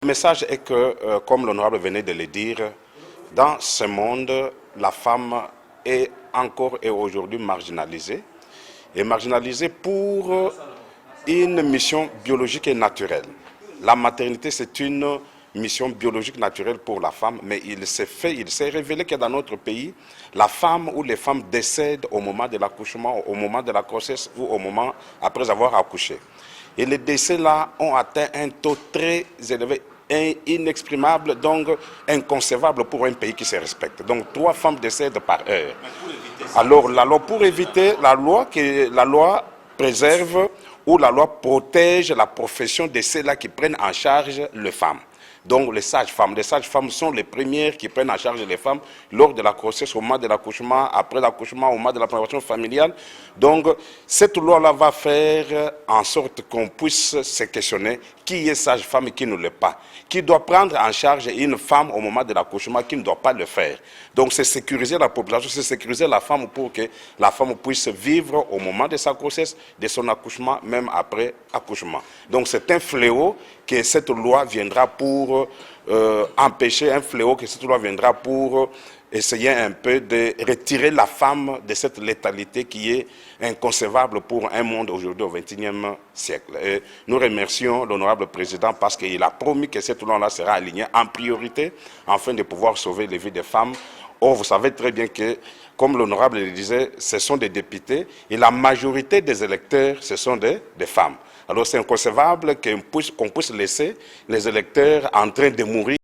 Le message est que, comme l'honorable venait de le dire, dans ce monde, la femme est encore et aujourd'hui marginalisée. Et marginalisée pour une mission biologique et naturelle. La maternité, c'est une mission biologique naturelle pour la femme, mais il s'est révélé que dans notre pays, la femme ou les femmes décèdent au moment de l'accouchement, au moment de la grossesse ou au moment après avoir accouché. Et les décès-là ont atteint un taux très élevé, inexprimable, donc inconcevable pour un pays qui se respecte. Donc 3 femmes décèdent par heure. Alors pour éviter, la loi préserve ou la loi protège la profession de ceux-là qui prennent en charge les femmes. Donc les sages-femmes sont les premières qui prennent en charge les femmes lors de la grossesse, au moment de l'accouchement, après l'accouchement, au moment de la préparation familiale. Donc cette loi-là va faire en sorte qu'on puisse se questionner qui est sage-femme et qui ne l'est pas. Qui doit prendre en charge une femme au moment de l'accouchement, qui ne doit pas le faire. Donc c'est sécuriser la population, c'est sécuriser la femme pour que la femme puisse vivre au moment de sa grossesse, de son accouchement, même après accouchement. Donc c'est un fléau que cette loi viendra pour empêcher, un fléau que cette loi viendra pour essayer un peu de retirer la femme de cette létalité qui est inconcevable pour un monde aujourd'hui au XXIe siècle. Et nous remercions l'honorable président parce qu'il a promis que cette loi-là sera alignée en priorité afin de pouvoir sauver les vies des femmes. Or, vous savez très bien que, comme l'honorable le disait, ce sont des députés et la majorité des électeurs, ce sont des femmes. Alors c'est inconcevable qu'on puisse laisser les électeurs en train de mourir